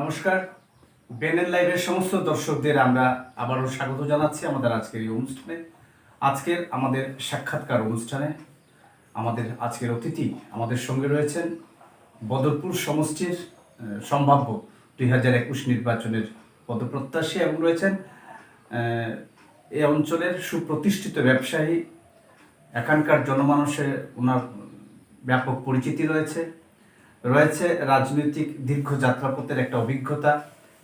নমস্কার, বেনের লাইভের সমস্ত দর্শকদের আমরা আবারও স্বাগত জানাচ্ছি আমাদের আজকের এই অনুষ্ঠানে। আজকের আমাদের সাক্ষাৎকার অনুষ্ঠানে আমাদের আজকের অতিথি আমাদের সঙ্গে রয়েছেন বদরপুর সমষ্টির সম্ভাব্য 2021 নির্বাচনের পদপ্রত্যাশী এবং রয়েছেন এই অঞ্চলের সুপ্রতিষ্ঠিত ব্যবসায়ী। এখানকার জনমানুষে ওনার ব্যাপক পরিচিতি রয়েছে রাজনৈতিক দীর্ঘ যাত্রাপথের একটা অভিজ্ঞতা।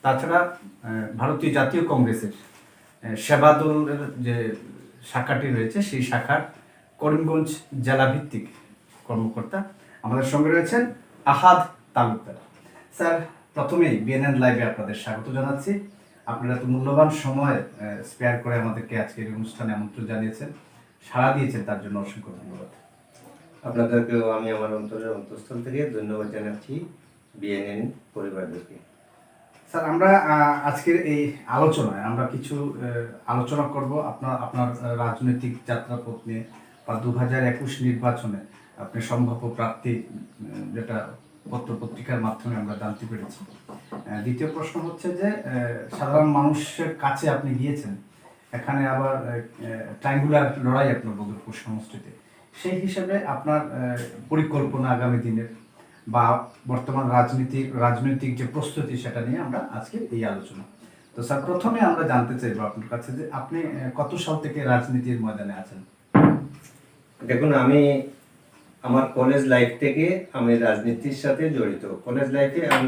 তাছাড়া ভারতীয় জাতীয় কংগ্রেসের সেবা দলের যে শাখাটি রয়েছে সেই শাখার করিমগঞ্জ জেলা ভিত্তিক কর্মকর্তা আমাদের সঙ্গে রয়েছেন আহাদ তালুকদার। স্যার, প্রথমেই বিএনএন লাইভে আপনাদের স্বাগত জানাচ্ছি। আপনারা তো মূল্যবান সময় স্পেয়ার করে আমাদেরকে আজকের অনুষ্ঠানে আমন্ত্রণ জানিয়েছেন, সাড়া দিয়েছেন, তার জন্য অসংখ্য ধন্যবাদ। আপনাদেরকেও আমি আমার অন্তরের অন্তঃস্থল থেকে ধন্যবাদ জানাচ্ছি, বিএনএন পরিবারদেরকে। স্যার, আমরা আজকের এই আলোচনায় আমরা কিছু আলোচনা করব আপনার রাজনৈতিক যাত্রাপথ নিয়ে বা 2021 নির্বাচনে আপনি সম্ভাব্য প্রার্থী, যেটা পত্রপত্রিকার মাধ্যমে আমরা জানতে পেরেছি। দ্বিতীয় প্রশ্ন হচ্ছে যে সাধারণ মানুষের কাছে আপনি গিয়েছেন, এখানে আবার ট্রায়াঙ্গুলার লড়াই আপনার বদরপুর সমষ্টিতে, সেই হিসেবে আপনার পরিকল্পনা আগামী দিনের বা বর্তমান রাজনৈতিক যে প্রস্তুতি, সেটা নিয়ে আমরা আজকে এই আলোচনা। তো স্যার, প্রথমে আমরা জানতে চাইবো আপনার কাছে যে আপনি কত সাল থেকে রাজনীতির ময়দানে আছেন? দেখুন, আমি আমার কলেজ লাইফ থেকে আমি রাজনীতির সাথে জড়িত। কলেজ লাইফে আমি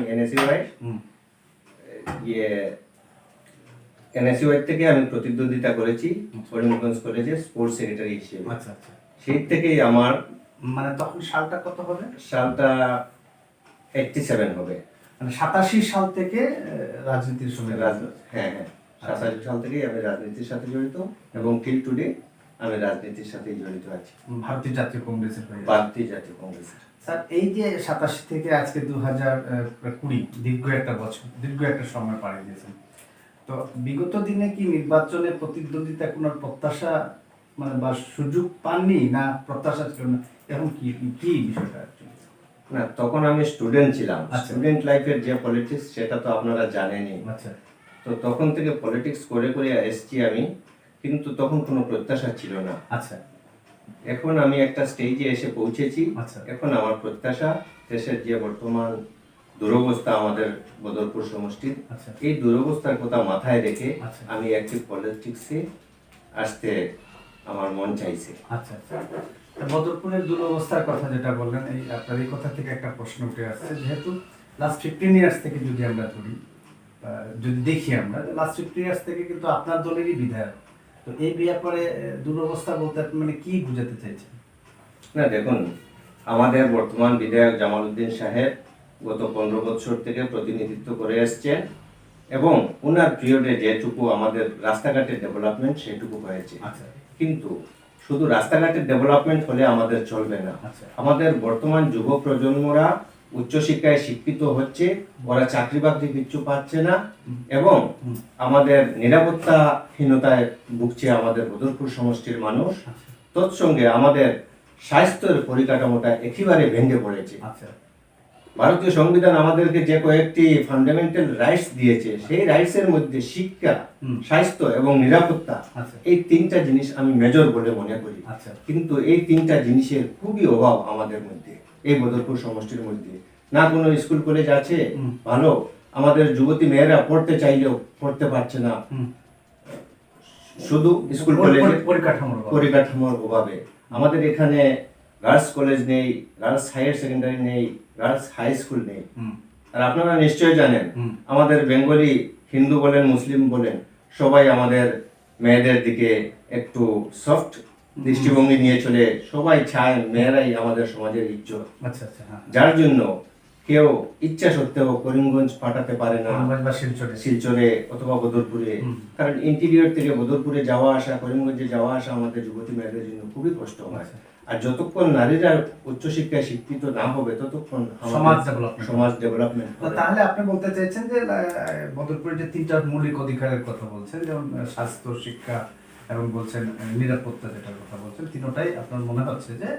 এনএসইউআই থেকে আমি প্রতিদ্বন্দ্বিতা করেছি করিমগঞ্জ কলেজে স্পোর্টস সেক্রেটারি হিসেবে। আচ্ছা আচ্ছা। সেই থেকেই আমার, মানে তখন সালটা কত হবে? সালটা 87 হবে। মানে 87 সাল থেকে রাজনীতির সঙ্গে? হ্যাঁ, 87 সাল থেকেই আমি রাজনীতির সাথে জড়িত এবং টিল টুডে আমি রাজনীতির সাথে জড়িত আছি। ভারতীয় জাতীয় কংগ্রেসের? ভারতীয় জাতীয় কংগ্রেসের। স্যার, এই যে 87 থেকে আজকে 2020, দীর্ঘ একটা বছর, দীর্ঘ একটা সময় পাড়ি দিয়েছেন, তো বিগত দিনে কি নির্বাচনে প্রতিদ্বন্দ্বিতা কোনো প্রত্যাশা মানে বা সুযোগ পাননি, না প্রত্যাশা ছিল না, এখন কি বিষয়টা? না, তখন আমি স্টুডেন্ট ছিলাম। স্টুডেন্ট লাইফের যে পলিটিক্স, সেটা তো আপনারা জানেনই। আচ্ছা। তো তখন থেকে পলিটিক্স করে করে এসেছি আমি, কিন্তু তখন কোনো প্রত্যাশা ছিল না। আচ্ছা। এখন আমি একটা স্টেজে এসে পৌঁছেছি। আচ্ছা। এখন আমার প্রত্যাশা, দেশের যে বর্তমান দুরবস্থা আমাদের বদরপুর সমষ্টির, এই দুরবস্থার কথা মাথায় রেখে আমি অ্যাক্টিভ পলিটিক্সে আসতে আমার মন চাইছে। আচ্ছা আচ্ছা। বদরপুরের দুরবস্থার কথা যেটা বললেন, এই আপনার এই কথা থেকে একটা প্রশ্ন উঠে আসছে, যেহেতু লাস্ট 15 ইয়ার্স থেকে যদি আমরা ধরি, যদি দেখি আমরা লাস্ট 15 ইয়ার্স থেকে কিন্তু আপনার দলেরই বিধায়ক, তো এই ব্যাপারে দুরবস্থা বলতে মানে কি বোঝাতে চাইছেন? না, দেখুন, আমাদের বর্তমান বিধায়ক জামাল উদ্দিন সাহেব গত 15 বছর থেকে প্রতিনিধিত্ব করে এসছেন এবং ওনার পিরিয়ডে যেটুকু আমাদের রাস্তাঘাটের ডেভেলপমেন্ট সেটুকু হয়েছে। কিন্তু শুধু রাস্তাঘাটের ডেভেলপমেন্ট হলে আমাদের চলবে না। আমাদের বর্তমান যুব প্রজন্মরা উচ্চশিক্ষায় শিক্ষিত হচ্ছে, ওরা চাকরি বাকরি কিচ্ছু পাচ্ছে না এবং আমাদের নিরাপত্তাহীনতায় ভুগছে আমাদের বদরপুর সমষ্টির মানুষ। তৎসঙ্গে আমাদের স্বাস্থ্যের পরিকাঠামোটা একেবারে ভেঙে পড়েছে। ভারতীয় সংবিধান আমাদেরকে যে কয়েকটি ফান্ডামেন্টাল রাইটস দিয়েছে, সেই রাইটসের মধ্যে শিক্ষা, স্বাস্থ্য এবং নিরাপত্তা, এই তিনটা জিনিস আমি মেজর বলে মনে করি। কিন্তু এই তিনটা জিনিসের খুবই অভাব আমাদের মধ্যে, এই বদরপুর সমষ্টির মধ্যে। না কোনো স্কুল কলেজ আছে ভালো, আমাদের যুবতী মেয়েরা পড়তে চাইলেও পড়তে পারছে না, শুধু স্কুল কলেজের পরিকাঠামোর অভাবে। আমাদের এখানে গার্লস কলেজ নেই, গার্লস হায়ার সেকেন্ডারি নেই, গার্লস হাই স্কুল নেই। আর আপনারা নিশ্চয়ই জানেন, আমাদের বেঙ্গলি, হিন্দু বলেন, মুসলিম বলেন, সবাই আমাদের মেয়েদের দিকে একটু সফট দৃষ্টিভঙ্গি নিয়ে চলে। সবাই চায় মেয়েরাই আমাদের সমাজের ইজ্জত। যার জন্য কেউ ইচ্ছা সত্ত্বেও করিমগঞ্জ পাঠাতে পারে না শিলচরে অথবা বদরপুরে, কারণ ইন্টিরিয়র থেকে বদরপুরে যাওয়া আসা, করিমগঞ্জে যাওয়া আসা আমাদের যুবতী মেয়েদের জন্য খুবই কষ্ট হয়। আর যতক্ষণ নারীরা উচ্চশিক্ষায় শিক্ষিত না হবে, ততক্ষণ সমাজ ডেভেলপমেন্ট। তাহলে আপনি বলতে চাইছেন যে বদরপুরের যে তিনটা মৌলিক অধিকারের কথা বলছেন, যেমন স্বাস্থ্য, শিক্ষা এবং বলছেন নিরাপত্তা, যেটার কথা বলছেন, তিনটাই আপনার মনে হচ্ছে যে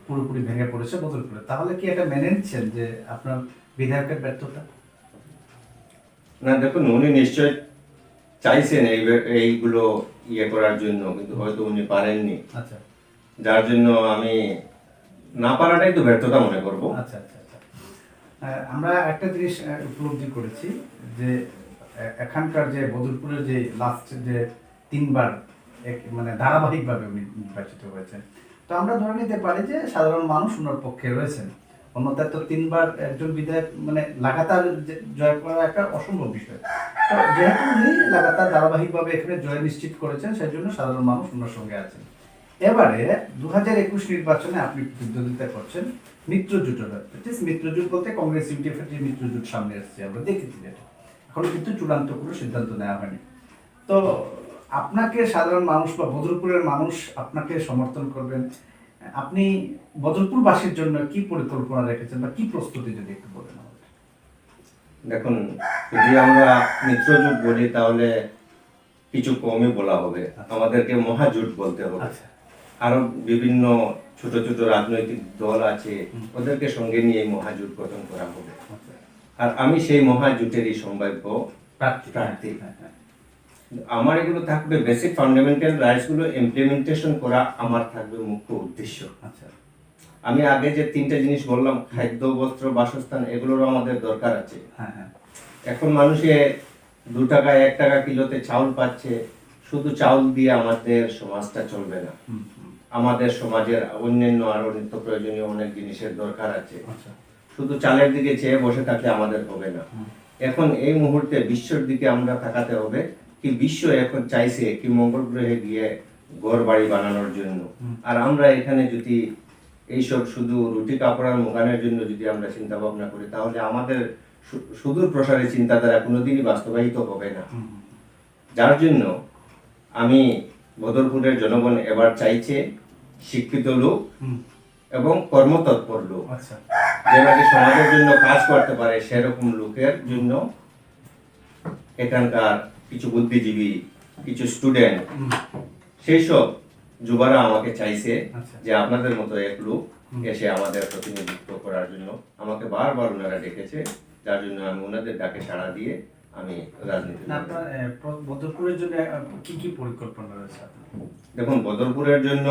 পুরোপুরি ভেঙে পড়েছে বদরপুরে। তাহলে কি এটা মেনে নিচ্ছেন যে আপনার বিধায়কের ব্যর্থতা? না দেখুন, উনি নিশ্চয় চাইছেন এইগুলো ইয়ে করার জন্য, কিন্তু হয়তো উনি পারেননি, আচ্ছা যার জন্য আমি না পারাটাই তো ব্যর্থতা মনে করব। আচ্ছা আচ্ছা আচ্ছা আমরা একটা জিনিস উপলব্ধি করেছি যে এখানকার যে বদরপুরের যে লাস্ট যে 3বার মানে ধারাবাহিকভাবে উনি নির্বাচিত হয়েছেন, তো আমরা ধরে নিতে পারি যে সাধারণ মানুষ ওনার পক্ষে রয়েছেন। অন্যথায় তো 3বার একজন বিধায়ক মানে লাগাতার জয় করা একটা অসম্ভব বিষয়। তো যেহেতু উনি লাগাতার ধারাবাহিকভাবে এখানে জয় নিশ্চিত করেছেন, সেই জন্য সাধারণ মানুষ ওনার সঙ্গে আছেন। এবারে 2021 নির্বাচনে আপনি প্রতিদ্বন্দ্বিতা করছেন মিত্রজোটের। মিত্রজোট বলতে কংগ্রেস ইউডিএফের যে মিত্রজোট সামনে এসেছে, আমরা দেখেছি যেটা এখনো কিন্তু চূড়ান্ত কোনো সিদ্ধান্ত নেওয়া হয়নি। তো আপনাকে সাধারণ মানুষ বা বদরপুরের মানুষ আপনাকে সমর্থন করবেন, আপনি বদরপুরবাসীর জন্য কি পরিকল্পনা রেখেছেন বা কি প্রস্তুতি যদি একটু বলেন আমাদের? দেখুন, যদি আমরা মিত্রজোট বলি তাহলে কিছু কমই বলা হবে, আমাদেরকে মহাজোট বলতে হবে। আচ্ছা আরো বিভিন্ন ছোট ছোট রাজনৈতিক দল আছে, ওদেরকে সঙ্গে নিয়ে এই মহাজোট গঠন করা হবে। আচ্ছা আর আমি সেই মহাজোটেরই সম্ভাব্য প্রার্থী। আমার এগুলো থাকবে বেসিক ফান্ডামেন্টাল রাইটস গুলো ইমপ্লিমেন্টেশন করা, আমার থাকবে মুখ্য উদ্দেশ্য। আচ্ছা আমি আগে যে 3টে জিনিস বললাম, খাদ্য, বস্ত্র, বাসস্থান, এগুলোরও আমাদের দরকার আছে। হ্যাঁ হ্যাঁ এখন মানুষে 2 টাকা 1 টাকা কিলোতে চাউল পাচ্ছে, শুধু চাউল দিয়ে আমাদের সমাজটা চলবে না। আমাদের সমাজের অন্যান্য আরো নিত্য প্রয়োজনীয় অনেক জিনিসের দরকার আছে। আচ্ছা শুধু চালের দিকে চেয়ে বসে থাকলে আমাদের হবে না। এখন এই মুহূর্তে বিশ্বের দিকে আমরা তাকাতে হবে, কি বিশ্ব এখন চাইছে কি মঙ্গল গ্রহে গিয়ে ঘর বাড়ি বানানোর জন্য। আর আমরা এখানে যদি এইসব শুধু রুটি কাপড়ার মোগানের জন্য যদি আমরা চিন্তা ভাবনা করি, তাহলে আমাদের সুদূর প্রসারী চিন্তাধারা কোনোদিনই বাস্তবায়িত হবে না। যার জন্য আমি বদরপুরের জনগণ এবার চাইছে শিক্ষিত লোক এবং কর্মতৎপর লোক, আচ্ছা যে নাকি সমাজের জন্য কাজ করতে পারে, সেরকম লোকের জন্য এখানকার কিছু বুদ্ধিজীবী, কিছু স্টুডেন্ট, সেই সব যুবরা আমাকে চাইছে যে আপনাদের মতো এক লোক এসে আমাদের প্রতিনিধিত্ব করার জন্য। আমাকে বারবার ওনারা ডেকেছে, যার জন্য আমি ওনাদের ডাকে সাড়া দিয়ে আমি রাজনীতি। আপনার বদরপুরের জন্য কি কি পরিকল্পনা রয়েছে? দেখুন, বদরপুরের জন্য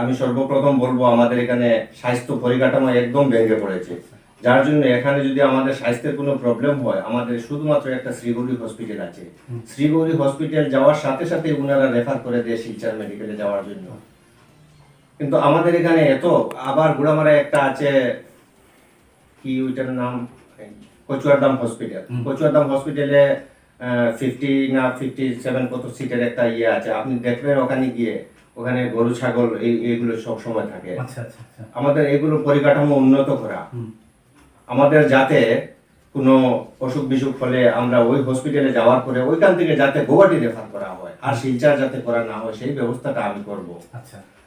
আমি সর্বপ্রথম বলবো, আমাদের এখানে স্বাস্থ্য পরিকাঠামো একদম ভেঙে পড়েছে। যার জন্য এখানে যদি আমাদের স্বাস্থ্যের কোনো প্রবলেম হয়, আমাদের শুধুমাত্র একটা শ্রীগৌরী হসপিটাল আছে। শ্রীগৌরী হসপিটাল যাওয়ার সাথে সাথে ওনারা রেফার করে দেয় শিলচর মেডিকেলে যাওয়ার জন্য। কিন্তু আমাদের এখানে এত, আবার গুড়ামারা একটা আছে, কি ওইটার নাম, কচুয়ারদাম হসপিটাল। কচুয়ারদাম হসপিটালে 50 না 57 কত সিটের একটা ইয়ে আছে, আপনি দেখবেন ওখানে গিয়ে, ওখানে গরু ছাগল এইগুলো সব সময় থাকে। আমাদের এগুলো পরিকাঠামো উন্নত করা, আমাদের যাতে কোনো অসুখ বিসুখ হলে আমরা ওই হসপিটালে যাওয়ার পরে ওইখান থেকে যাতে গৌহাটি রেফার করা হয়, আর শিলচর যাতে করা না হয়, সেই ব্যবস্থাটা আমি করব।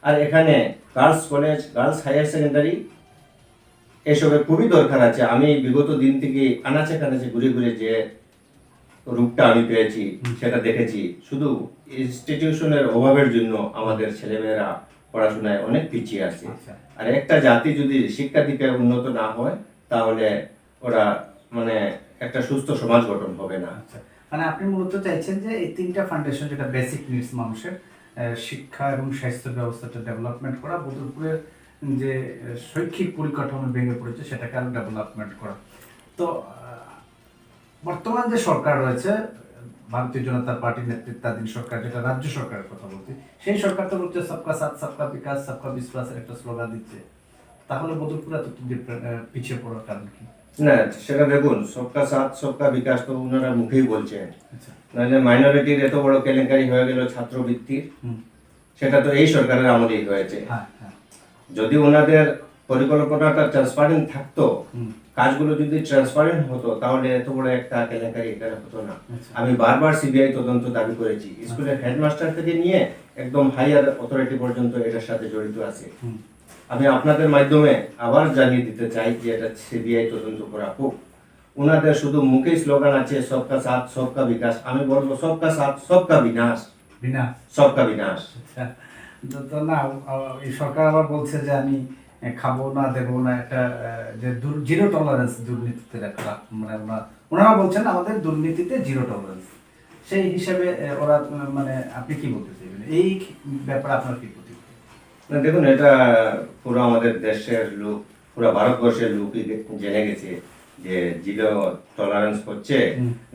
আর এখানে girls college, girls higher secondary, এসবের খুবই দরকার আছে। আমি বিগত দিন থেকে আনাচে কানাচে ঘুরে ঘুরে যে রূপটা আমি পেয়েছি সেটা দেখেছি, শুধু ইনস্টিটিউশনের অভাবের জন্য আমাদের ছেলেমেয়েরা পড়াশোনায় অনেক পিছিয়ে আছে। আর একটা জাতি যদি শিক্ষা দিকে উন্নত না হয়, তাহলে ওরা মানে একটা সুস্থ সমাজ গঠন হবে না। মানে আপনি মূলত চাইছেন যে এই 3টা ফাউন্ডেশন, যেটা বেসিক নিডস মানুষের, শিক্ষা এবং স্বাস্থ্য ব্যবস্থাটা ডেভেলপমেন্ট করা, বদরপুরের যে শৈক্ষিক পরিকাঠামো ভেঙে পড়েছে সেটাকে আরো ডেভেলপমেন্ট করা। তো বর্তমান যে সরকার রয়েছে, ভারতীয় জনতা পার্টির নেতৃত্বাধীন সরকার, যেটা রাজ্য সরকারের কথা বলছি, সেই সরকার তো বলছে সবকা সাথ সবকা বিকাশ সবকা বিশ্বাসের একটা স্লোগান দিচ্ছে। তাহলে বদরপুর এত পিছিয়ে পড়ার কারণ কি? না, সেটা দেখুন, সবকা সাথ সবকা বিকাশ তো ওনারা মুখেই বলছেন, নাহলে মাইনরিটির এত বড় কেলেঙ্কারি হয়ে গেল ছাত্রবৃত্তির, সেটা তো এই সরকারের আমলেই হয়েছে। যদি ওনাদের পরিকল্পনাটা ট্রান্সপারেন্ট থাকতো, কাজগুলো যদি ট্রান্সপারেন্ট হতো, তাহলে এত বড় একটা কেলেঙ্কারি এখানে হতো না। আমি বারবার সিবিআই তদন্ত দাবি করেছি, স্কুলের হেডমাস্টার থেকে নিয়ে একদম হাইয়ার অথরিটি পর্যন্ত এটার সাথে জড়িত আছে। আমি আপনাদের মাধ্যমে আবার জানিয়ে দিতে চাই যে এটা সিবিআই তদন্ত করা হোক। ওনাদের শুধু মুখে স্লোগান আছে সবকা সাথ সবকা বিকাশ, আমি বলবো সবকা সাথ সবকা বিনাশ, সবকা বিনাশ। তো না, এই সরকার আবার বলছে যে আমি খাবো না দেবো না, একটা যে জিরো টলারেন্স দুর্নীতিতে একটা, মানে ওনারা বলছেন আমাদের দুর্নীতিতে জিরো টলারেন্স, সেই হিসাবে ওরা মানে আপনি কি বলতে চাইবেন এই ব্যাপারে, আপনার কি প্রতিক্রিয়া? না দেখুন, এটা পুরো আমাদের দেশের লোক, পুরো ভারতবর্ষের লোকই জেনে গেছে যে জিরো টলারেন্স হচ্ছে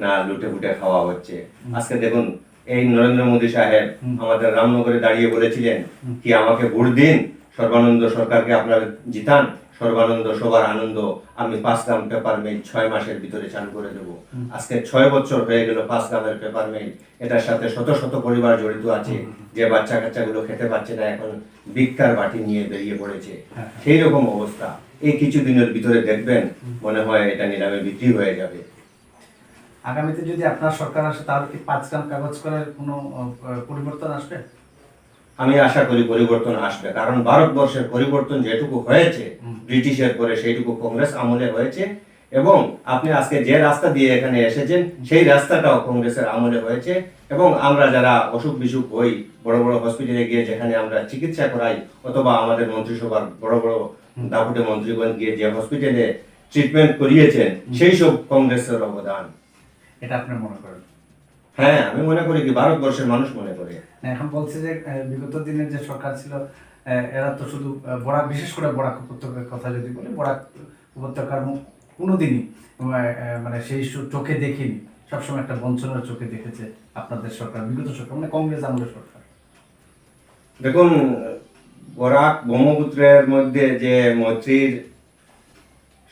না লুটে ফুটে খাওয়া হচ্ছে। আজকে দেখুন, এই নরেন্দ্র মোদী সাহেব আমাদের রামনগরে দাঁড়িয়ে বলেছিলেন কি আমাকে ভোট দিন, সর্বানন্দ সরকারকে আপনারা জিতান, সর্বানন্দ সবার আনন্দ, আমি 5 গ্রাম পেপার মিল 6 মাসের ভিতরে চালু করে দেবো। আজকে 6 বছর হয়ে গেল 5 গ্রামের পেপার মিল, এটার সাথে শত শত পরিবার জড়িত আছে, যে বাচ্চা কাচ্চাগুলো খেতে পাচ্ছে না, এখন ভিক্ষার বাটি নিয়ে বেরিয়ে পড়েছে। সেই রকম অবস্থা এই কিছুদিনের ভিতরে দেখবেন, মনে হয় এটা নিলামে বিক্রি হয়ে যাবে। আগামীতে যদি আপনার সরকার আসে তাহলে কি 5 গ্রাম কাগজ করার কোনো পরিবর্তন আসবে? আমি আশা করি পরিবর্তন আসবে, কারণ ভারতবর্ষের পরিবর্তন যেটুকু হয়েছে ব্রিটিশের পরে সেইটুকু কংগ্রেস আমলে হয়েছে, এবং আপনি আজকে যে রাস্তা দিয়ে এখানে এসেছেন সেই রাস্তাটাও কংগ্রেসের আমলে হয়েছে। এবং আমরা যারা অসুখ বিসুখ হই, বড় বড় হসপিটালে গিয়ে যেখানে আমরা চিকিৎসা করাই, অথবা আমাদের মন্ত্রিসভার বড় বড় দাপুটে মন্ত্রীগণ গিয়ে যে হসপিটালে ট্রিটমেন্ট করিয়েছেন, সেই সব কংগ্রেসের অবদান। এটা আপনি মনে করেন? হ্যাঁ, আমি মনে করি কি ভারতবর্ষের মানুষ মনে করে। এখন বলছে যে বিগত দিনের যে সরকার ছিল এরা তো শুধু বরাক, বিশেষ করে বরাক উপত্যকার কথা যদি বলি, বরাক উপত্যকার কোনোদিনই মানে সেই চোখে দেখিনি, সবসময় একটা বঞ্চনার চোখে দেখেছে আপনাদের সরকার, বিগত সরকার, মানে কংগ্রেস আমলের সরকার। দেখুন, বরাক ব্রহ্মপুত্রের মধ্যে যে মৈত্রীর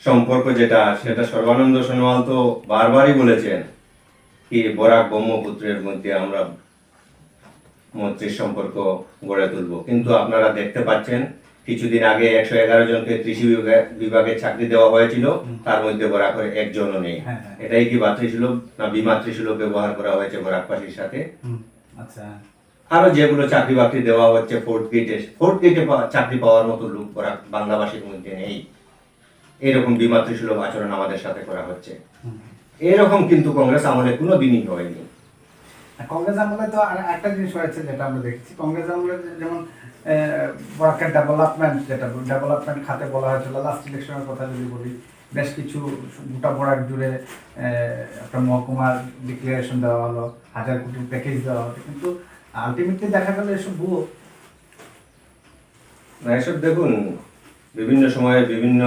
সম্পর্ক যেটা, সেটা সর্বানন্দ সোনোয়াল তো বারবারই বলেছেন কি বরাক ব্রহ্মপুত্রের মধ্যে আমরা মৈত্রীর সম্পর্ক গড়ে তুলব। কিন্তু আপনারা দেখতে পাচ্ছেন কিছুদিন আগে 111 জনকে কৃষি বিভাগে চাকরি দেওয়া হয়েছিল, তার মধ্যে বরাকের একজনও নেই। এটাই কি ভাতৃসুলভ না বিমাতৃসুলভ ব্যবহার করা হয়েছে বরাকবাসীর সাথে? আচ্ছা, আরো যেগুলো চাকরি বাকরি দেওয়া হচ্ছে ফোর্থ গেটে চাকরি পাওয়ার মতো লোক বরাক বাংলাভাষীর মধ্যে নেই, এরকম বিমাতৃসুলভ আচরণ আমাদের সাথে করা হচ্ছে। এরকম কিন্তু কংগ্রেস আমলে কোনো দিনই হয়নি। কংগ্রেস আমলে তো একটা জিনিস হয়েছে যেটা আমরা দেখছি, কংগ্রেস আমলে যেমন বরাকের ডেভেলপমেন্ট, যেটা ডেভেলপমেন্ট খাতে বলা হয়েছিল, লাস্ট ইলেকশনের কথা যদি বলি, বেশ কিছু গোটা বরাক জুড়ে একটা মহকুমার ডিক্লারেশন দেওয়া হলো, 1000 কোটির প্যাকেজ দেওয়া হলো, কিন্তু আলটিমেটলি দেখা গেল এসব ভুয়ো। না, এসব দেখুন বিভিন্ন সময়ে বিভিন্ন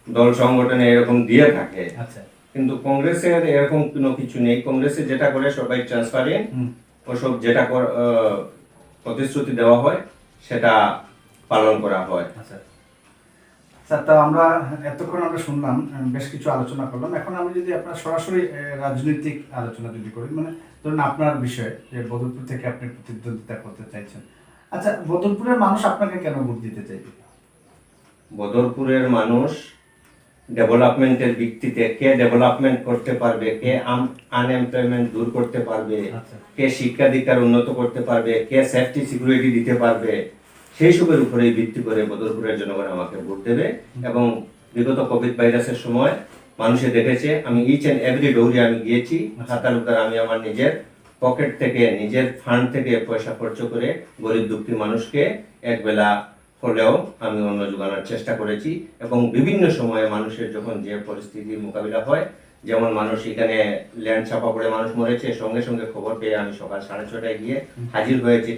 দল সংগঠনে এরকম দিয়ে থাকে। আচ্ছা, কিন্তু কংগ্রেসের এরকম কোনো কিছু নেই। কংগ্রেসে যেটা করে সবাই ট্রান্সপারেন্ট, ওসব যেটা প্রতিশ্রুতি দেওয়া হয় সেটা পালন করা হয়। আচ্ছা স্যার, তো আমরা এতক্ষণ আমরা শুনলাম, বেশ কিছু আলোচনা করলাম। এখন আমি যদি আপনার সরাসরি রাজনৈতিক আলোচনা যদি করি, মানে ধরুন আপনার বিষয়ে যে বদরপুর থেকে আপনি প্রতিদ্বন্দ্বিতা করতে চাইছেন, আচ্ছা বদরপুরের মানুষ আপনাকে কেন ভোট দিতে চাইবে? বদরপুরের মানুষ ডেভেলপমেন্টের ভিত্তিতে, কে ডেভেলপমেন্ট করতে পারবে, কে আনএমপ্লয়মেন্ট দূর করতে পারবে, কে শিক্ষা দীক্ষার উন্নত করতে পারবে, কে সেফটি সিকিউরিটি দিতে পারবে, সেই সবের উপরেই ভিত্তি করে বদরপুরের জনগণ আমাকে ভোট দেবে। এবং বিগত কোভিড ভাইরাসের সময় মানুষে দেখেছে আমি ইচ এন্ড এভরি ডোরে আমি গিয়েছি, তালুকদার আমি আমার নিজের পকেট থেকে, নিজের ফান্ড থেকে পয়সা খরচ করে গরিব দুঃখী মানুষকে একবেলা হলেও আমি অন্ন যোগানোর চেষ্টা করেছি। এবং বিভিন্ন সময়ে মানুষের যখন যে পরিস্থিতির মোকাবিলা হয়, যেমন মানুষ এখানে ল্যান্ড চাপা পড়ে মানুষ মরেছে, সঙ্গে সঙ্গে খবর পেয়ে আমি সকাল 6:30টায় গিয়ে হাজির হয়েছি,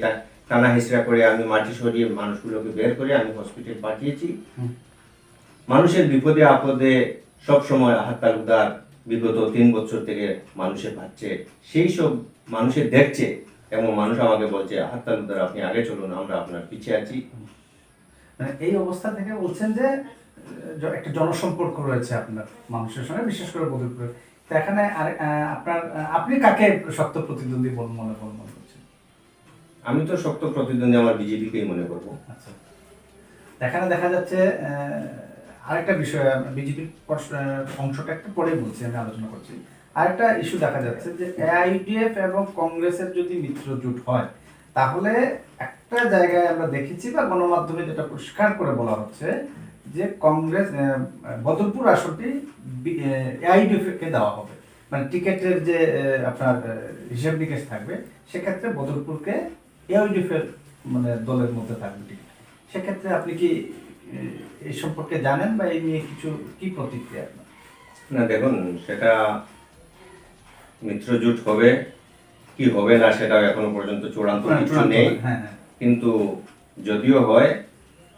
টানা হিসরা করে আমি মাটি সরিয়ে মানুষগুলোকে বের করে আমি হসপিটাল পাঠিয়েছি। মানুষের বিপদে আপদে সব সময় আহাত তালুকদার বিগত 3 বছর থেকে মানুষের পাচ্ছে, সেই সব মানুষের দেখছে, এবং মানুষ আমাকে বলছে আহাত তালুকদার আপনি আগে চলুন, আমরা আপনার পিছিয়ে আছি। এই অবস্থা থেকে বলছেন যে একটা জনসম্পর্ক রয়েছে আপনার মানুষের সঙ্গে, বিশেষ করে বদরপুরে। তো এখানে আপনি কাকে শক্ত প্রতিদ্বন্দ্বী মনে করছেন? আমি তো শক্ত প্রতিদ্বন্দ্বী আমার বিজেপিকেই মনে করব। আচ্ছা, এখানে দেখা যাচ্ছে আরেকটা বিষয়, বিজেপির অংশটা একটু পরেই বলছি, আমি আলোচনা করছি। আরেকটা ইস্যু দেখা যাচ্ছে যে এআইডিএফ এবং কংগ্রেসের যদি মিত্র জোট হয়, তাহলে একটা জায়গায় আমরা দেখেছি বা গণমাধ্যমে যেটা পরিষ্কার করে বলা হচ্ছে যে কংগ্রেস বদরপুর আসনটি এআইডিএফ কে দেওয়া হবে, মানে টিকেটের যে আপনার হিসাব নিকেশ থাকবে, সেক্ষেত্রে বদরপুরকে এআইডিএফ এর মানে দলের মধ্যে থাকবে টিকিট। সেক্ষেত্রে আপনি কি এই সম্পর্কে জানেন বা এই নিয়ে কিছু কি প্রতিক্রিয়া আপনার? না দেখুন, সেটা মিত্রজোট হবে কি হবে না সেটাও এখনো পর্যন্ত চূড়ান্ত কিছু নেই। হ্যাঁ হ্যাঁ। কিন্তু যদিও হয়,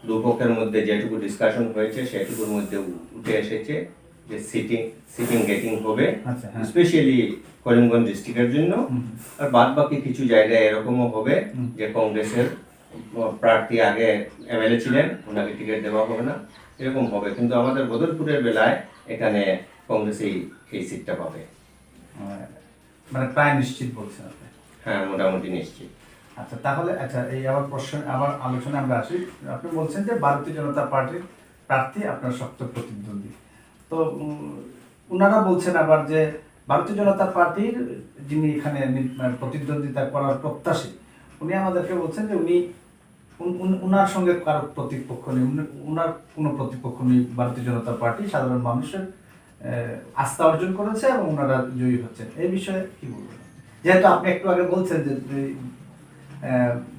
দুপক্ষের মধ্যে যেটুকু ডিসকাশন হয়েছে সেটুকুর মধ্যে উঠে এসেছে যে সিটিং গেটিং হবে, আচ্ছা, হ্যাঁ। স্পেশালি করিমগঞ্জ ডিস্ট্রিক্টের জন্য। আর বাদ বাকি কিছু জায়গায় এরকমও হবে যে কংগ্রেসের প্রার্থী আগে এমএলএ ছিলেন, ওনাকে টিকিট দেওয়া হবে না, এরকম হবে। কিন্তু আমাদের বদরপুরের বেলায় এখানে কংগ্রেসই এই সিটটা পাবে। মানে প্রায় নিশ্চিত বলছেন আপনি? হ্যাঁ, মোটামুটি নিশ্চিত। আচ্ছা, তাহলে আচ্ছা, এই আবার প্রশ্ন আবার আলোচনা আমরা আসি। আপনি বলছেন যে ভারতীয় জনতা পার্টির প্রার্থী আপনার শক্ত প্রতিদ্বন্দ্বী। তো ওনারা বলছেন আবার যে ভারতীয় জনতা পার্টির যিনি এখানে প্রতিদ্বন্দ্বিতা করার প্রত্যাশী, উনি আমাদেরকে বলছেন যে উনার সঙ্গে কারো প্রতিপক্ষ নেই, উনার কোনো প্রতিপক্ষ নেই। ভারতীয় জনতা পার্টি সাধারণ মানুষের আস্থা অর্জন করেছে এবং ওনারা জয়ী হচ্ছেন। এই বিষয়ে কি বলবেন? যেহেতু আপনি একটু আগে বলছেন যে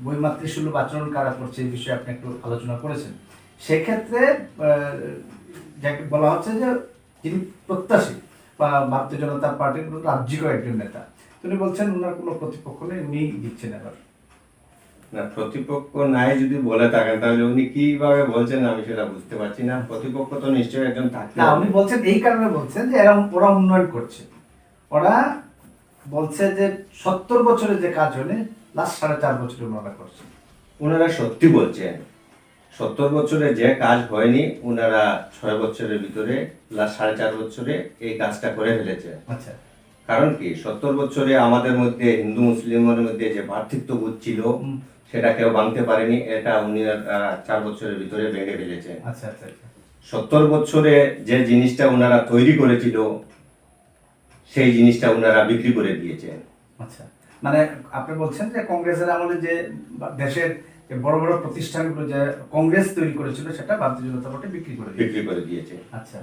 বৈমাতৃসুলভ আচরণ কারা করছে, এই বিষয়ে আপনি একটু আলোচনা করেছেন। সেক্ষেত্রে যাকে বলা হচ্ছে যে যিনি প্রত্যাশী বা ভারতীয় জনতা পার্টির রাজ্যিক একজন নেতা, তিনি বলছেন ওনার কোনো প্রতিপক্ষ নেই, উনি দিচ্ছেন। এবার না, প্রতিপক্ষ নাই যদি বলে থাকেন তাহলে উনি কিভাবে বলছেন আমি সেটা বুঝতে পারছি না। প্রতিপক্ষ তো নিশ্চয়ই একজন থাকবে। না, উনি বলছেন এই কারণে বলছেন যে ওরা উন্নয়ন করছে। ওরা বলছে যে 70 বছরে যে কাজ হয়নি লাস্ট 4.5 বছরে ওনারা করছে। ওনারা সত্যি বলছেন, 70 বছরে যে কাজ হয়নি ওনারা 6 বছরের ভিতরে, লাস্ট 4.5 বছরে এই কাজটা করে ফেলেছে। আচ্ছা, কারণ কি, 70 বছরে আমাদের মধ্যে হিন্দু মুসলিমের মধ্যে যে ভ্রাতৃত্ববোধ ছিল সেটা কেউ ভাঙতে পারেনি, এটা উনি 4 বছরের ভিতরে ভেঙে ফেলেছেন। আচ্ছা, আচ্ছা, আচ্ছা। 70 বছরে যে জিনিসটা ওনারা তৈরি করেছিল সেই জিনিসটা ওনারা বিক্রি করে দিয়েছেন। আচ্ছা, মানে আপনি বলছেন যে কংগ্রেসের আমলে যে দেশের যে বড় বড় প্রতিষ্ঠানগুলো যে কংগ্রেস তৈরি করেছিল সেটা ভারতীয় জনতা পার্টি বিক্রি করে দিয়েছে। আচ্ছা,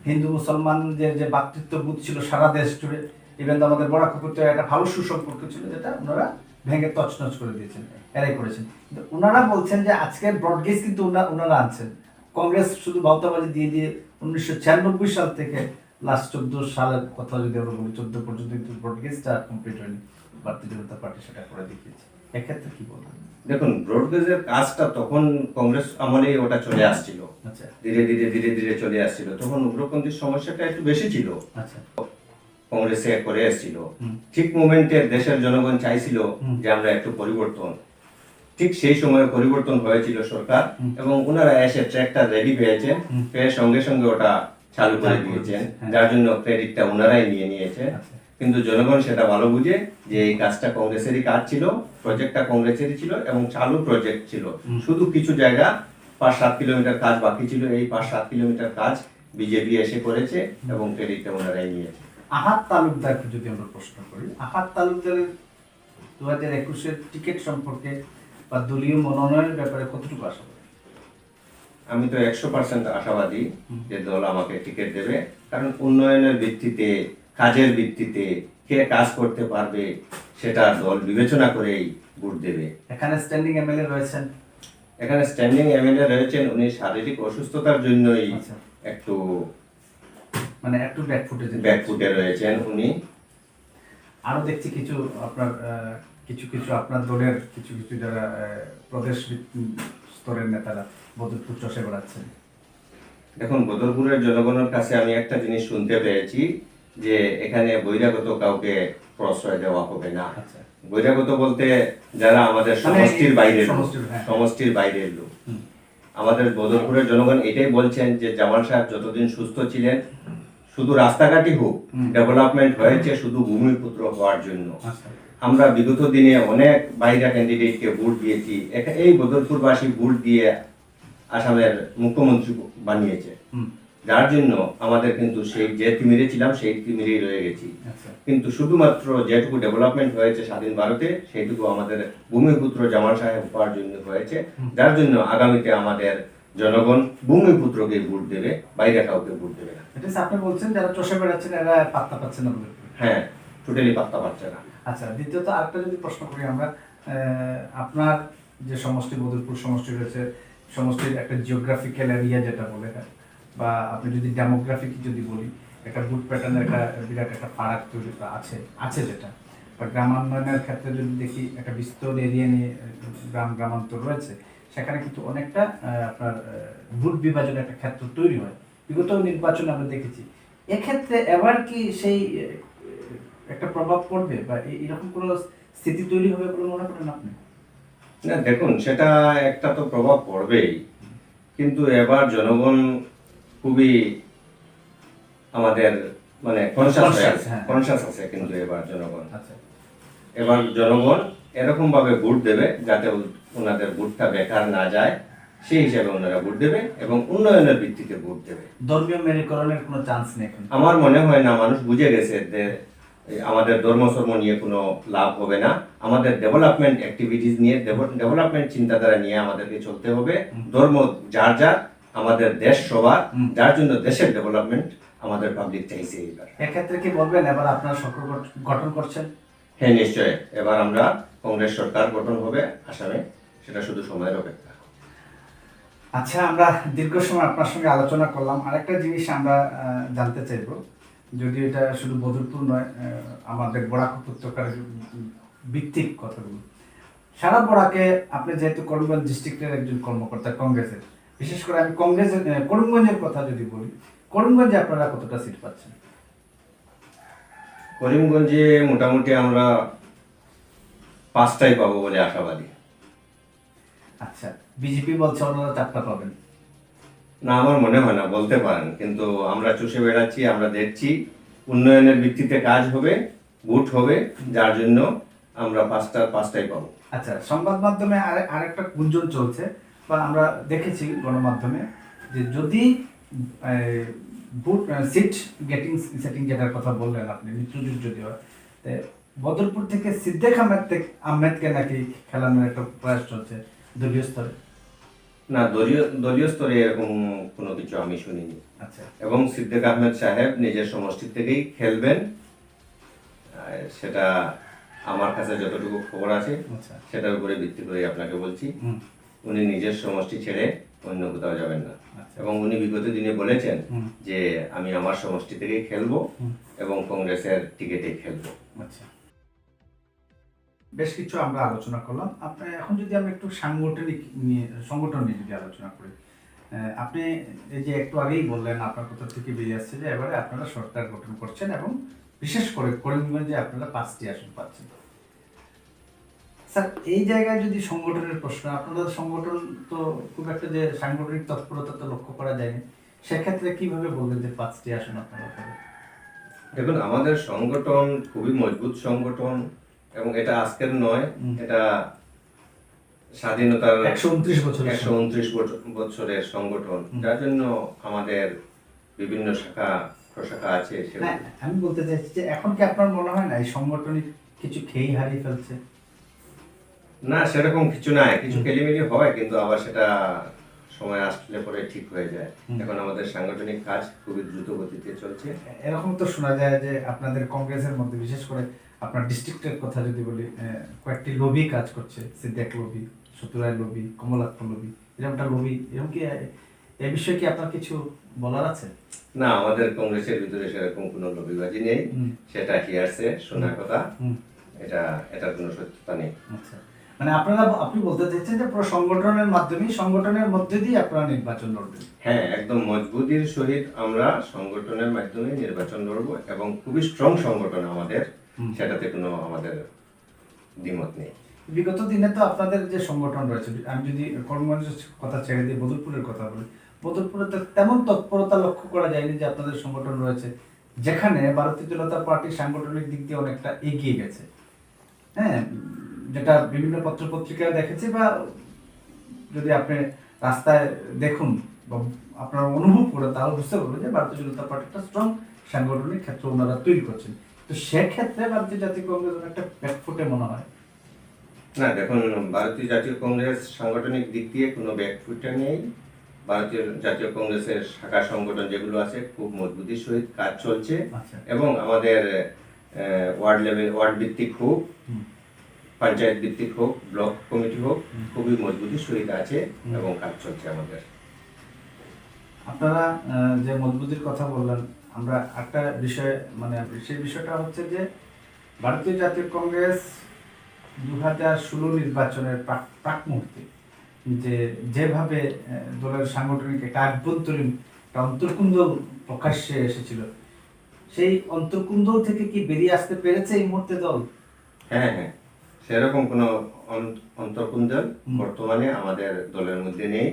হিন্দু মুসলমানদের যে ভ্রাতৃত্ববোধ ছিল সারা দেশ জুড়ে, ইভেন আমাদের বড় কুকুরতে একটা ভালো সুসম্পর্ক ছিল, যেটা ওনারা ভেঙে তছনছ করে দিয়েছেন, এরাই করেছেন। কিন্তু ওনারা বলছেন যে আজকের ব্রডগেজ কিন্তু ওনারা আনছেন। কংগ্রেস শুধু ভাওতাবাজি দিয়ে দিয়ে 1996 সাল থেকে লাস্ট 14 সালের কথা যদি আমরা বলি, 14 পর্যন্ত কিন্তু ব্রডগেজটা কমপ্লিট হয়নি। ভারতীয় জনতা পার্টি সেটা করে দেখিয়েছে। এক্ষেত্রে কি বলবেন? দেখুন, ব্রডগেজের কাজটা তখন কংগ্রেস আমলে ওটা চলে আসছিল। আচ্ছা, ধীরে ধীরে ধীরে ধীরে চলে আসছিল। তখন উগ্রপন্থীর সমস্যাটা একটু বেশি ছিল। আচ্ছা, কংগ্রেসে করে এসেছিল। ঠিক মোমেন্টে দেশের জনগণ চাইছিল যে আমরা একটু পরিবর্তন। ঠিক সেই সময় পরিবর্তন হয়েছিল সরকার, এবং ওনারা এসে ট্র্যাকটা রেডি পেয়েছেন, পেয়ে সঙ্গে সঙ্গে ওটা চালু করে দিয়েছেন, যার জন্য ক্রেডিটটা ওনারাই নিয়ে নিয়েছেন। কিন্তু জনগণ সেটা ভালো বুঝে যে এই কাজটা কংগ্রেসেরই কাজ ছিল, প্রজেক্টটা কংগ্রেসেরই ছিল এবং চালু প্রজেক্ট ছিল। শুধু কিছু জায়গা 5-7 কিলোমিটার কাজ বাকি ছিল, এই 5-7 কিলোমিটার কাজ বিজেপি এসে করেছে এবং ক্রেডিটটা ওনারাই নিয়েছে। আহাত তালুকদারকে যদি আমরা প্রশ্ন করি, আহাত তালুকদারের 2021-এর টিকিট সম্পর্কে বা দলীয় মনোনয়নের ব্যাপারে কতটুকু আশাবাদী? আমি তো 100% আশাবাদী যে দল আমাকে টিকিট দেবে, কারণ উন্নয়নের ভিত্তিতে, কাজের ভিত্তিতে কে কাজ করতে পারবে সেটা দল বিবেচনা করেই ভোট দেবে। এখানে স্ট্যান্ডিং এমএলএ রয়েছেন? এখানে স্ট্যান্ডিং এমএলএ রয়েছেন, উনি শারীরিক অসুস্থতার জন্যই একটু মানে একটু ব্যাকফুটে রয়েছেন উনি। আরো দেখছি কিছু আপনার কিছু আপনার দলের কিছু যারা প্রদেশ স্তরের নেতারা বদরপুর চষে বেড়াচ্ছেন। দেখুন, বদরপুরের জনগণের কাছে আমি একটা জিনিস শুনতে পেয়েছি যে এখানে বহিরাগত কাউকে প্রশ্রয় দেওয়া হবে না। বহিরাগত বলতে যারা আমাদের সমষ্টির বাইরের লোক। আমাদের বদরপুরের জনগণ এটাই বলছেন যে জামাল সাহেব যতদিন সুস্থ ছিলেন, শুধু রাস্তাঘাটই হোক, ডেভেলপমেন্ট হয়েছে শুধু ভূমিপুত্র হওয়ার জন্য। আমরা বিগত দিনে অনেক বাইরা ক্যান্ডিডেটকে ভোট দিয়েছি, এই বদরপুরবাসী ভোট দিয়ে আসামের মুখ্যমন্ত্রী বানিয়েছে, যার জন্য আমাদের কিন্তু সেই যে তিমিরে ছিলাম সেই তিমিরেই রয়ে গেছি। কিন্তু শুধুমাত্র যেটুকু ডেভেলপমেন্ট হয়েছে স্বাধীন ভারতে সেইটুকু আমাদের ভূমিপুত্র জামাল সাহেব হওয়ার জন্য হয়েছে, যার জন্য আগামীতে আমাদের জনগণ ভূমিপুত্রকে ভোট দেবে, বাইরে কাউকে ভোট দেবে না। আপনি বলছেন যারা চষে বেড়াচ্ছেন এরা পাত্তা পাচ্ছে না? হ্যাঁ, টোটালি পাত্তা পাচ্ছে না। আচ্ছা, দ্বিতীয়ত আরেকটা যদি প্রশ্ন করি আমরা, আপনার যে সমষ্টি বদরপুর সমষ্টি রয়েছে, সমষ্টির একটা জিওগ্রাফিক্যাল এরিয়া যেটা বলে, বা আপনি যদি ডেমোগ্রাফিক যদি বলি, একটা বুট প্যাটার্নের একটা বিরাট একটা ফারাক তৈরি আছে আছে যেটা, বা গ্রামান্বয়নের ক্ষেত্রে যদি দেখি একটা বিস্তর এরিয়া নিয়ে গ্রামান্তর রয়েছে, সেখানে কিন্তু অনেকটা আপনার বুট বিভাজনের একটা ক্ষেত্র তৈরি হয়। বিগত নির্বাচনে আমরা দেখেছি। এক্ষেত্রে এবার কি সেই একটা প্রভাব পড়বে, বা এরকম কোনো স্থিতি তৈরি হবে বলে মনে করেন আপনি? না দেখুন, সেটা একটা তো প্রভাব পড়বেই, কিন্তু এবার জনগণ খুবই আমাদের মানে কনসাস আছে কিন্তু এবার জনগণ। আচ্ছা, এবার জনগণ এরকম ভাবে ভোট দেবে যাতে ওনাদের ভোটটা বেকার না যায়, সেই হিসাবে ওনারা ভোট দেবে এবং উন্নয়নের ভিত্তিতে ভোট দেবে। ধর্মীয় মেরুকরণের কোনো চান্স নেই এখন? আমার মনে হয় না, মানুষ বুঝে গেছে যে আমাদের ধর্ম নিয়ে কোনো লাভ হবে না, আমাদের ডেভেলপমেন্ট অ্যাক্টিভিটিস নিয়ে, ডেভেলপমেন্ট চিন্তাধারা নিয়ে আমাদেরকে চলতে হবে। ধর্ম যার যার, আমাদের দেশ সবার, যার জন্য দেশের ডেভেলপমেন্ট আমাদের পাবলিক চাইছে। এবার এক্ষেত্রে কি বলবেন এবার আপনারা সরকার গঠন করছেন? হ্যাঁ, নিশ্চয়, এবার আমরা কংগ্রেস সরকার গঠন হবে আসামে, সেটা শুধু সময়ের অপেক্ষা। আচ্ছা, আমরা দীর্ঘ সময় আপনার সঙ্গে আলোচনা করলাম। আরেকটা জিনিস আমরা জানতে চাইব, যদিও এটা শুধু বদরপুর নয়, আমাদের বরাক উপত্যকার ভিত্তিক কথাগুলো। সারা বরাকে আপনি যেহেতু করিমগঞ্জ ডিস্ট্রিক্টের একজন কর্মকর্তা কংগ্রেসের, বিশেষ করে আমি কংগ্রেসের করিমগঞ্জের কথা যদি বলি, করিমগঞ্জে আপনারা কতটা সিট পাচ্ছেন? করিমগঞ্জে মোটামুটি আমরা 5টাই পাবো বলে আশাবাদী। আচ্ছা, বিজেপি বলছে ওনারা 4টা পাবেন। না, আমার মনে হয় না, বলতে পারেন, কিন্তু আমরা চষে বেড়াচ্ছি, আমরা দেখছি উন্নয়নের ভিত্তিতে কাজ হবে, ভোট হবে, যার জন্য আমরা 5টাই পাবো। আচ্ছা, সংবাদ মাধ্যমে আরেকটা গুঞ্জন চলছে, বা আমরা দেখেছি গণমাধ্যমে, যে যদি ভোট সিট সেটিং যেটার কথা বললেন আপনি, মৃত্যুযোগ যদি হয়, বদরপুর থেকে সিদ্দিক আহমেদকে নাকি খেলানোর একটা প্রয়াস চলছে দলীয় স্তরে। না, দলীয় স্তরে এরকম কোনো কিছু আমি শুনিনি। আচ্ছা, এবং সিদ্দিক আহমেদ সাহেব নিজের সমষ্টি থেকেই খেলবেন, সেটা আমার কাছে যতটুকু খবর আছে আচ্ছা, সেটার উপরে ভিত্তি করে আপনাকে বলছি। উনি নিজের সমষ্টি ছেড়ে অন্য কোথাও যাবেন না। আচ্ছা। এবং উনি বিগত দিনে বলেছেন যে আমি আমার সমষ্টি থেকেই খেলবো এবং কংগ্রেসের টিকিটেই খেলবো। আচ্ছা, বেশ কিছু আমরা আলোচনা করলাম। আপনি এখন যদি আমরা একটু সংগঠন নিয়ে যদি আলোচনা করি, আপনি এই যে একটু আগেই বললেন, আপনার কোথা থেকে বেরিয়ে আসছে যে এবারে আপনারা সরকার গঠন করছেন এবং বিশেষ করে করিমগঞ্জে আপনারা 5টি আসন পাচ্ছেন। স্যার, এই জায়গায় যদি সংগঠনের প্রশ্ন, আপনাদের সংগঠন তো খুব একটা যে সাংগঠনিক তৎপরতা তো লক্ষ্য করা যায়নি, সেক্ষেত্রে কিভাবে বলবেন যে 5টি আসন আপনারা পাবেন? দেখুন, আমাদের সংগঠন খুবই মজবুত সংগঠন, এবং এটা আজকের নয়, এটা স্বাধীনতার 129 বছরের সংগঠন, যার জন্য আমাদের বিভিন্ন শাখা প্রশাখা আছে। আমি বলতে চাইছি যে এখন কি আপনার মনে হয় না এই সংগঠনিক কিছু খেই হারিয়ে ফেলছে? না, সেরকম কিছু নাই, কিছু খেলিমেলি হয়, কিন্তু আবার সেটা সময় আসলে পরে ঠিক হয়ে যায়। এখন আমাদের সাংগঠনিক কাজ খুবই দ্রুত গতিতে চলছে। এরকম তো শোনা যায় যে আপনাদের কংগ্রেসের মধ্যে, বিশেষ করে আপনার ডিস্ট্রিক্টের কথা যদি বলি, কয়েকটি লবি কাজ করছে, সিদ্দিক লবি, সতুরাই লবি, কমলাপুর লবি, এরকমটা লবি, এরকম কি এই বিষয়ে কি আপনার কিছু বলার আছে? না, আমাদের কংগ্রেসের ভিতরে সেরকম কোনো লবিবাজি নেই, সেটা হিয়ারসে শোনা কথা, এটার কোনো সত্যতা নেই। আচ্ছা, মানে আপনি বলতে চাইছেন যে পুরো সংগঠনের মধ্যে দিয়ে আপনারা নির্বাচন লড়বেন? হ্যাঁ, একদম মজবুতির সহিত আমরা সংগঠনের মাধ্যমে নির্বাচন লড়বো, এবং খুবই স্ট্রং সংগঠন আমাদের, সেটাতে কোনো আমাদের দ্বিমত নেই। বিগত দিনে তো আপনাদের যে সংগঠন রয়েছে, আমি যদি করিমগঞ্জের কথা ছেড়ে দিয়ে বদরপুরের কথা বলি, বদরপুরে তো তেমন তৎপরতা লক্ষ্য করা যায়নি যে আপনাদের সংগঠন রয়েছে, যেখানে ভারতীয় জনতা পার্টি সাংগঠনিক দিক দিয়ে অনেকটা এগিয়ে গেছে। হ্যাঁ, যেটা বিভিন্ন পত্র পত্রিকায় দেখেছি, বা যদি আপনি রাস্তায় দেখুন বা আপনারা অনুভব করেন, তাহলে বুঝতে পারবেন যে ভারতীয় জনতা পার্টি একটা স্ট্রং সাংগঠনিক ক্ষেত্র ওনারা তৈরি করছেন। তো সেক্ষেত্রে ভারতীয় জাতীয় কংগ্রেস একটা ব্যাকফুটে মনে হয়। না দেখুন, ভারতীয় জাতীয় কংগ্রেস সাংগঠনিক দিক দিয়ে কোনো ব্যাকফুটে নেই। ভারতীয় জাতীয় কংগ্রেসের শাখা সংগঠন যেগুলো আছে খুব মজবুতির সহিত কাজ চলছে, এবং আমাদের ওয়ার্ড ভিত্তিক হোক পঞ্চায়েত ভিত্তিক হোক, ব্লক কমিটি হোক, খুবই মজবুতির সহিত আছে এবং কাজ চলছে আমাদের। আপনারা যে মজবুতির কথা বললেন, আমরা একটা বিষয় মানে সেই বিষয়টা হচ্ছে যে ভারতীয় জাতীয় কংগ্রেস 2016 নির্বাচনের প্রাক মুহূর্তে যেভাবে দলের সাংগঠনিক একটা আভ্যন্তরীণ একটা অন্তর্কুন্দল প্রকাশ্যে এসেছিল, সেই অন্তর্কুন্দল থেকে কি বেরিয়ে আসতে পেরেছে এই মুহূর্তে দল? হ্যাঁ হ্যাঁ, সেরকম কোনো অন্তর্কুন্দল বর্তমানে আমাদের দলের মধ্যে নেই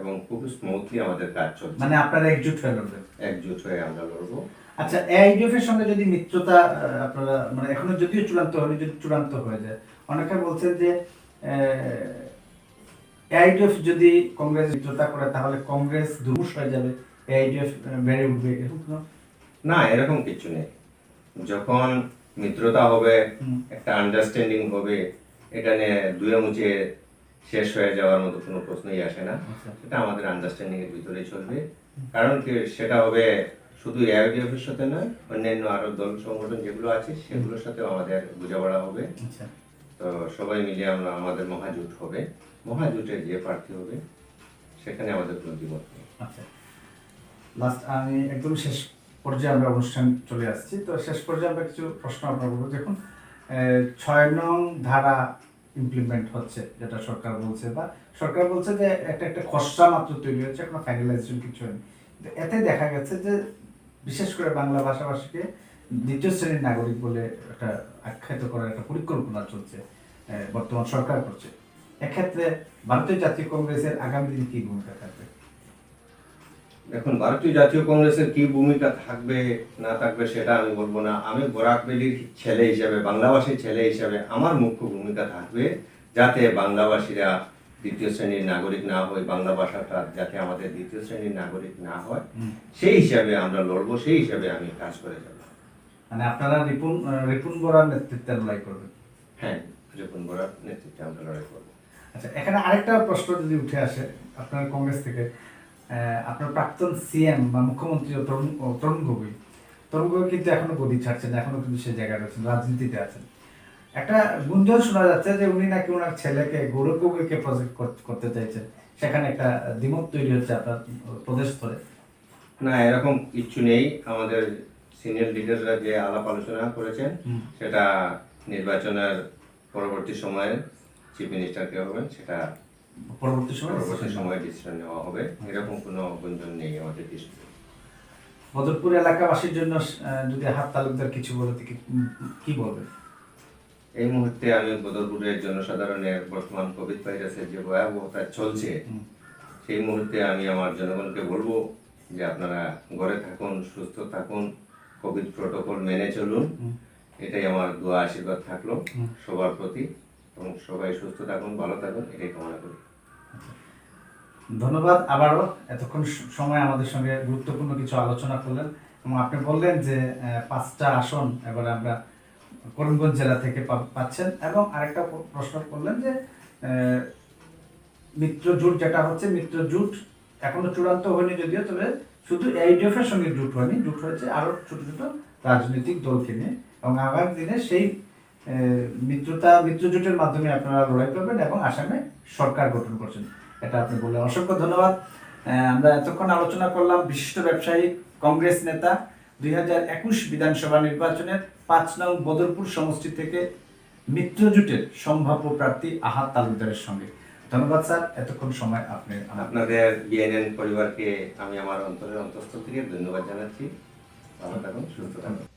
এবং খুব স্মুথলি আমাদের কাজ চলছে। মানে আপনারা একজুট হয়ে লড়বেন? একজুট হয়ে আমরা লড়বো। আচ্ছা, এআইডিএফ এর সঙ্গে যদি মিত্রতা আপনারা মানে এখনো যদিও চূড়ান্ত হয়নি, যদি চূড়ান্ত হয়ে যায়, অনেকে বলছেন যে এআইডিএফ যদি কংগ্রেস মিত্রতা করে তাহলে কংগ্রেস দুর্বল হয়ে যাবে, এআইডিএফ বেড়ে উঠবে, এরকম কোনো? না, এরকম কিছু নেই। যখন মিত্রতা হবে, একটা আন্ডারস্ট্যান্ডিং হবে, এখানে দুয়ে মুচে শেষ হয়ে যাওয়ার মতো কোনো প্রশ্নই আসে না। এটা আমাদের আন্ডারস্ট্যান্ডিং এর ভিতরেই চলবে। কারণ কি, সেটা হবে শুধু এআইডিএফ এর সাথে নয়, অন্যান্য আরো দল সংগঠন যেগুলো আছে সেগুলোর সাথেও আমাদের বোঝাপড়া হবে। তো সবাই মিলে আমরা আমাদের মহাজোট হবে, মহাজোটে যে প্রার্থী হবে সেখানে আমাদের কোনো দ্বিমত নেই। আচ্ছা, লাস্ট আমি একদম শেষ পর্যায়ে আমরা অনুষ্ঠান চলে আসছি, তো শেষ পর্যায়ে আমরা কিছু প্রশ্ন আপনার বলবো। দেখুন, 6 নং ধারা ইমপ্লিমেন্ট হচ্ছে, যেটা সরকার বলছে যে একটা খসড়া মাত্র তৈরি হচ্ছে, কোনো ফাইনালাইজেশন কিছু হয়নি। এতে দেখা গেছে যে বিশেষ করে বাংলা ভাষাভাষীকে দ্বিতীয় শ্রেণীর নাগরিক বলে একটা আখ্যায়িত করার একটা পরিকল্পনা চলছে, বর্তমান সরকার করছে। এক্ষেত্রে ভারতীয় জাতীয় কংগ্রেসের আগামী দিনে কি ভূমিকা থাকবে? এখন ভারতীয় জাতীয় কংগ্রেসের কি ভূমিকা থাকবে না থাকবে সেটা আমি বলবো না। আমি বরাক ভ্যালির ছেলে হিসাবে, বাংলাভাষীর ছেলে হিসাবে আমার মুখ্য ভূমিকা থাকবে যাতে বাংলাভাষীরা দ্বিতীয় শ্রেণীর নাগরিক না হয়, বাংলা ভাষাটা যাতে আমাদের দ্বিতীয় শ্রেণীর নাগরিক না হয়, সেই হিসাবে আমরা লড়বো, সেই হিসাবে আমি কাজ করে যাব। মানে আপনারা রিপুন বরার নেতৃত্বে লড়াই করবেন? হ্যাঁ, রিপুন বরার নেতৃত্বে আমরা লড়াই করবো। আচ্ছা, এখানে আরেকটা প্রশ্ন যদি উঠে আসে আপনার কংগ্রেস থেকে, আপনার প্রাক্তন সিএম বা মুখ্যমন্ত্রী তরুণ গগৈ কিন্তু এখনো গদি ছাড়ছেন, এখনো কিন্তু সে জায়গায় রয়েছেন, রাজনীতিতে আছেন। একটা গুঞ্জন শোনা যাচ্ছে যে উনি নাকি ওনার ছেলেকে গৌরব গগৈকে প্রজেক্ট করতে চাইছেন, সেখানে একটা দ্বিমত তৈরি হচ্ছে আপনার প্রদেশ স্তরে। না, এরকম কিছু নেই। আমাদের সিনিয়র লিডাররা যে আলাপ আলোচনা করেছেন সেটা নির্বাচনের পরবর্তী সময়ে চিফ মিনিস্টারকে হবেন, সেটা পরবর্তী সময়ে ডিসিশন নেওয়া হবে। এরকম কোনো গুঞ্জন নেই আমাদের দৃষ্টিতে। বদরপুর এলাকাবাসীর জন্য যদি হাত তালুকদার কিছু বলে কি বলবেন? এই মুহূর্তে আমি বদরপুরের জনসাধারণের বর্তমান কোভিড ভাইরাসের যে ভয়াবহতা চলছে, সেই মুহূর্তে আমি আমার জনগণকে বলবো যে আপনারা ঘরে থাকুন, সুস্থ থাকুন, কোভিড প্রোটোকল মেনে চলুন। এটাই আমার দোয়া আশীর্বাদ থাকলো সবার প্রতি, এবং সবাই সুস্থ থাকুন, ভালো থাকুন, এটাই কামনা করি। ধন্যবাদ আবারও এতক্ষণ সময় আমাদের সঙ্গে গুরুত্বপূর্ণ কিছু আলোচনা করলেন, এবং আপনি বললেন যে 5টা আসন এবারে আমরা করিমগঞ্জ জেলা থেকে পাচ্ছেন, এবং আরেকটা প্রশ্ন করলেন যে মিত্র জোট যেটা হচ্ছে, মিত্র জোট এখনো চূড়ান্ত হয়নি যদিও, তবে শুধু এআইডিএফ এর সঙ্গে জোট হয়নি, জোট হয়েছে আরো ছোট ছোট রাজনৈতিক দলকে নিয়ে, এবং আগামী দিনে সেই মিত্র জোটের মাধ্যমে আপনারা লড়াই করবেন এবং আসামে সরকার গঠন করছেন, এটা আপনি বললেন। অসংখ্য ধন্যবাদ। আমরা এতক্ষণ আলোচনা করলাম বিশিষ্ট ব্যবসায়ী, কংগ্রেস নেতা, 2021 বিধানসভা নির্বাচনের 5 নং বদরপুর সমষ্টি থেকে মিত্রজোটের সম্ভাব্য প্রার্থী আহাত তালুকদারের সঙ্গে। ধন্যবাদ স্যার, এতক্ষণ সময় আপনি আপনাদের বিএনএন পরিবারকে আমি আমার অন্তরের অন্তঃস্থল থেকে ধন্যবাদ জানাচ্ছি। ভালো থাকুন, সুস্থ থাকুন।